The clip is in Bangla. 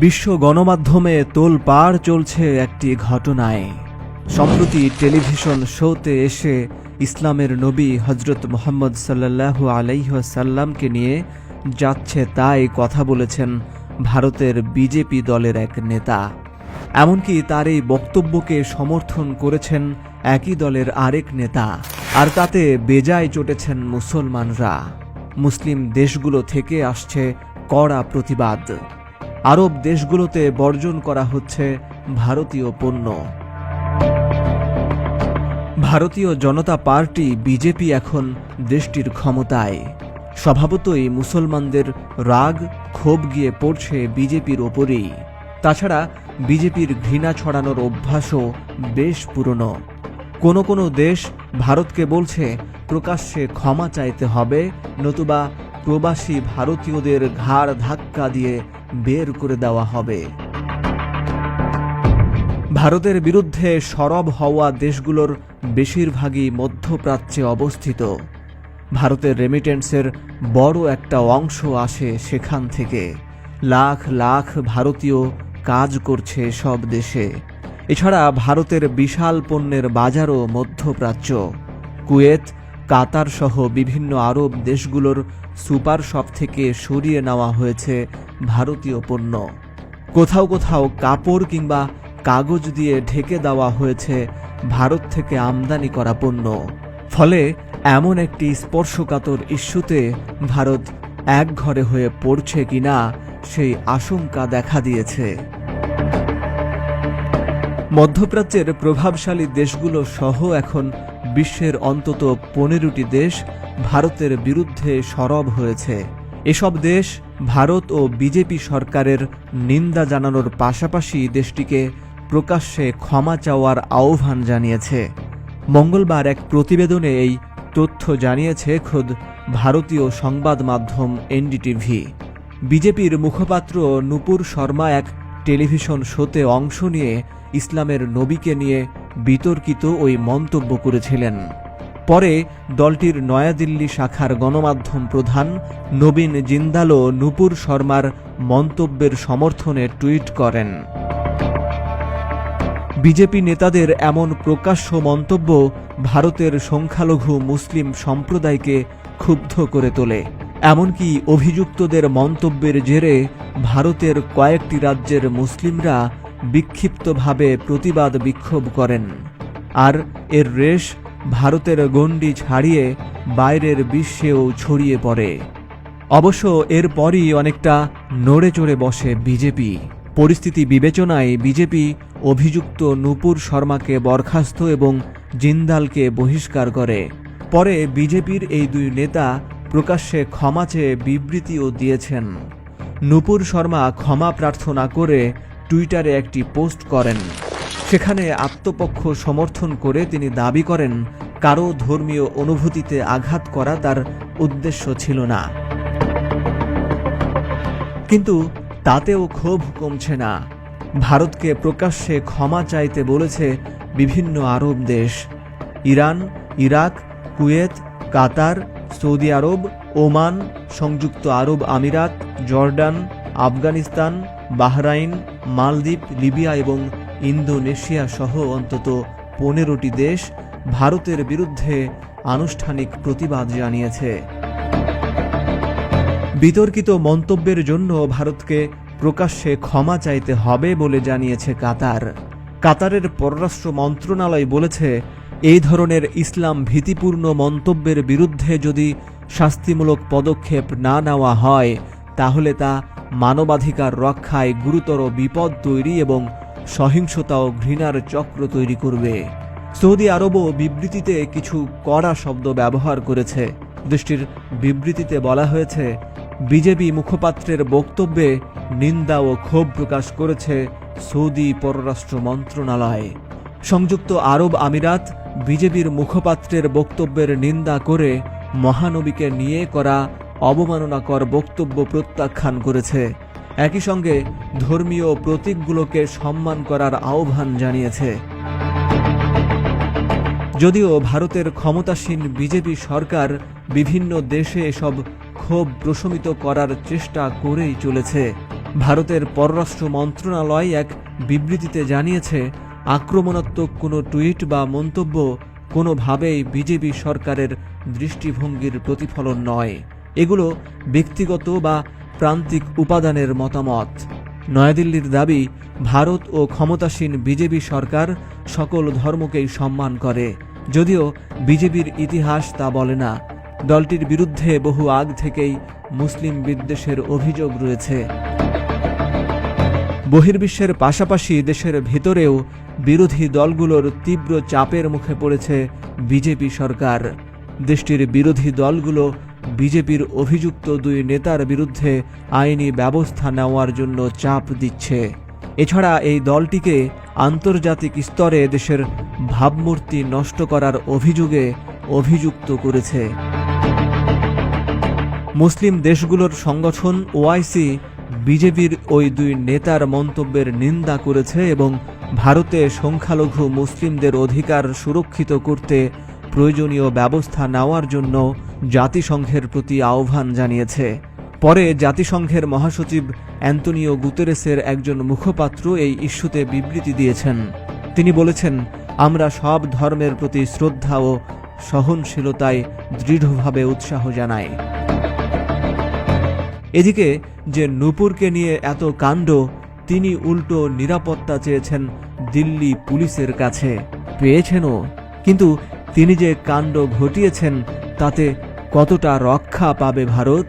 বিশ্ব গণমাধ্যমে তোলপাড় চলছে একটি ঘটনায়। সম্প্রতি টেলিভিশন শোতে এসে ইসলামের নবী হযরত মুহাম্মদ সাল্লাল্লাহু আলাইহি ওয়াসাল্লামকে নিয়ে যাচ্ছে তাই কথা বলেছেন ভারতের বিজেপি দলের এক নেতা। এমনকি তার এই বক্তব্যকে সমর্থন করেছেন একই দলের আরেক নেতা। আর তাতে বেজায় চটেছেন মুসলমানরা। মুসলিম দেশগুলো থেকে আসছে কড়া প্রতিবাদ। আরব দেশগুলোতে বর্জন করা হচ্ছে ভারতীয় পণ্য। ভারতীয় জনতা পার্টি বিজেপি এখন দেশটির ক্ষমতায়। স্বভাবতই মুসলমানদের রাগ ক্ষোভ গিয়ে পড়ছে বিজেপির ওপরেই। তাছাড়া বিজেপির ঘৃণা ছড়ানোর অভ্যাসও বেশ পুরনো। কোনো কোনো দেশ ভারতকে বলছে প্রকাশ্যে ক্ষমা চাইতে হবে, নতুবা প্রবাসী ভারতীয়দের ঘাড় ধাক্কা দিয়ে বের করে দেওয়া হবে। ভারতের বিরুদ্ধে সরব হওয়া দেশগুলোর বেশিরভাগই মধ্যপ্রাচ্যে অবস্থিত। ভারতের রেমিটেন্সের বড় একটা অংশ আসে সেখান থেকে। লাখ লাখ ভারতীয় কাজ করছে সব দেশে। এছাড়া ভারতের বিশাল পণ্যের বাজারও মধ্যপ্রাচ্য। কুয়েত, কাতার সহ বিভিন্ন আরব দেশগুলোর সুপার শপ থেকে সরিয়ে নেওয়া হয়েছে ভারতীয় পণ্য। কোথাও কোথাও কাপড় কিংবা কাগজ দিয়ে ঢেকে দেওয়া হয়েছে ভারত থেকে আমদানি করা পণ্য। ফলে এমন একটি স্পর্শকাতর ইস্যুতে ভারত একঘরে হয়ে পড়ছে কিনা সেই আশঙ্কা দেখা দিয়েছে। মধ্যপ্রাচ্যের প্রভাবশালী দেশগুলো সহ এখন বিশ্বের অন্তত 15টি দেশ ভারতের বিরুদ্ধে সরব হয়েছে। এসব দেশ ভারত ও বিজেপি সরকারের নিন্দা জানানোর পাশাপাশি দেশটিকে প্রকাশ্যে ক্ষমা চাওয়ার আহ্বান জানিয়েছে। মঙ্গলবার এক প্রতিবেদনে এই তথ্য জানিয়েছে খোদ ভারতীয় সংবাদ মাধ্যম এনডিটিভি। বিজেপির মুখপাত্র নুপুর শর্মা এক টেলিভিশন শোতে অংশ নিয়ে ইসলামের নবীকে নিয়ে বিতর্কিত ওই মন্তব্য করেছিলেন। পরে দলটির নয়াদিল্লি শাখার গণমাধ্যম প্রধান নবীন জিন্দালও নুপুর শর্মার মন্তব্যের সমর্থনে টুইট করেন। বিজেপি নেতাদের এমন প্রকাশ্য মন্তব্য ভারতের সংখ্যালঘু মুসলিম সম্প্রদায়কে ক্ষুব্ধ করে তোলে। এমনকি অভিযুক্তদের মন্তব্যের জেরে ভারতের কয়েকটি রাজ্যের মুসলিমরা বিক্ষিপ্তভাবে প্রতিবাদ বিক্ষোভ করেন। আর এর রেশ ভারতের গণ্ডি ছাড়িয়ে বাইরের বিশ্বেও ছড়িয়ে পড়ে। অবশ্য এরপরই অনেকটা নড়ে চড়ে বসে বিজেপি। পরিস্থিতি বিবেচনায় বিজেপি অভিযুক্ত নুপুর শর্মাকে বরখাস্ত এবং জিন্দালকে বহিষ্কার করে। পরে বিজেপির এই দুই নেতা প্রকাশ্যে ক্ষমা চেয়ে বিবৃতিও দিয়েছেন। নুপুর শর্মা ক্ষমা প্রার্থনা করে টুইটারে একটি পোস্ট করেন। সেখানে আত্মপক্ষ সমর্থন করে তিনি দাবি করেন কারো ধর্মীয় অনুভূতিতে আঘাত করা তার উদ্দেশ্য ছিল না। কিন্তু তাতেও ক্ষোভ কমছে না। ভারতকে প্রকাশ্যে ক্ষমা চাইতে বলেছে বিভিন্ন আরব দেশ। ইরান, ইরাক, কুয়েত, কাতার, সৌদি আরব, ওমান, সংযুক্ত আরব আমিরাত, জর্ডান, আফগানিস্তান, বাহরাইন, মালদ্বীপ, লিবিয়া এবং ইন্দোনেশিয়া সহ অন্তত 15টি দেশ ভারতের বিরুদ্ধে আনুষ্ঠানিক প্রতিবাদ জানিয়েছে। বিতর্কিত মন্তব্যের জন্য ভারতকে প্রকাশ্যে ক্ষমা চাইতে হবে বলে জানিয়েছে কাতার। কাতারের পররাষ্ট্র মন্ত্রণালয় বলেছে, এই ধরনের ইসলাম ভীতিপূর্ণ মন্তব্যের বিরুদ্ধে যদি শাস্তিমূলক পদক্ষেপ না নেওয়া হয় তাহলে তা মানবাধিকার রক্ষায় গুরুতর বিপদ তৈরি এবং সহিংসতা ও ঘৃণার চক্র তৈরি করবে। সৌদি আরবও বিবৃতিতে কিছু কড়া শব্দ ব্যবহার করেছে। দেশটির বিবৃতিতে বলা হয়েছে, বিজেপি মুখপাত্রের বক্তব্যে নিন্দা ও ক্ষোভ প্রকাশ করেছে সৌদি পররাষ্ট্র মন্ত্রণালয়। সংযুক্ত আরব আমিরাত বিজেপির মুখপাত্রের বক্তব্যের নিন্দা করে মহানবীকে নিয়ে করা অবমাননাকর বক্তব্য প্রত্যাখ্যান করেছে। একই সঙ্গে ধর্মীয় প্রতীকগুলোকে সম্মান করার আহ্বান জানিয়েছে। যদিও ভারতের ক্ষমতাসীন বিজেপি সরকার বিভিন্ন দেশে এসব ক্ষোভ প্রশমিত করার চেষ্টা করেই চলেছে। ভারতের পররাষ্ট্র মন্ত্রণালয় এক বিবৃতিতে জানিয়েছে, আক্রমণাত্মক কোনো টুইট বা মন্তব্য কোনোভাবেই বিজেপি সরকারের দৃষ্টিভঙ্গির প্রতিফলন নয়। এগুলো ব্যক্তিগত বা প্রান্তিক উপাদানের মতামত। নয়াদিল্লির দাবি, ভারত ও ক্ষমতাসীন বিজেপি সরকার সকল ধর্মকেই সম্মান করে, যদিও বিজেপির ইতিহাস তা বলে না। দলটির বিরুদ্ধে বহু আগ থেকেই মুসলিম বিদ্বেষের অভিযোগ রয়েছে। বহির্বিশ্বের পাশাপাশি দেশের ভেতরেও বিরোধী দলগুলোর তীব্র চাপের মুখে পড়েছে বিজেপি সরকার। দেশটির বিরোধী দলগুলো বিজেপির অভিযুক্ত দুই নেতার বিরুদ্ধে আইনি ব্যবস্থা নেওয়ার জন্য চাপ দিচ্ছে। এছাড়া এই দলটিকে আন্তর্জাতিক স্তরে দেশের ভাবমূর্তি নষ্ট করার অভিযোগে অভিযুক্ত করেছে। মুসলিম দেশগুলোর সংগঠন ওআইসি বিজেপির ওই দুই নেতার মন্তব্যের নিন্দা করেছে এবং ভারতে সংখ্যালঘু মুসলিমদের অধিকার সুরক্ষিত করতে প্রয়োজনীয় ব্যবস্থা নেওয়ার জন্য জাতিসংঘের প্রতি আহ্বান জানিয়েছে। পরে জাতিসংঘের মহাসচিব অ্যান্তনিও গুতেরেসের একজন মুখপাত্র এই ইস্যুতে বিবৃতি দিয়েছেন। তিনি বলেছেন, আমরা সব ধর্মের প্রতি শ্রদ্ধা ও সহনশীলতায় দৃঢ়ভাবে উৎসাহ জানাই। এদিকে যে নূপুরকে নিয়ে এত কাণ্ড, তিনি উল্টো নিরাপত্তা চেয়েছেন দিল্লি পুলিশের কাছে, পেয়েছেনও। কিন্তু তিনি যে কাণ্ড ঘটিয়েছেন তাতে কতটা রক্ষা পাবে ভারত?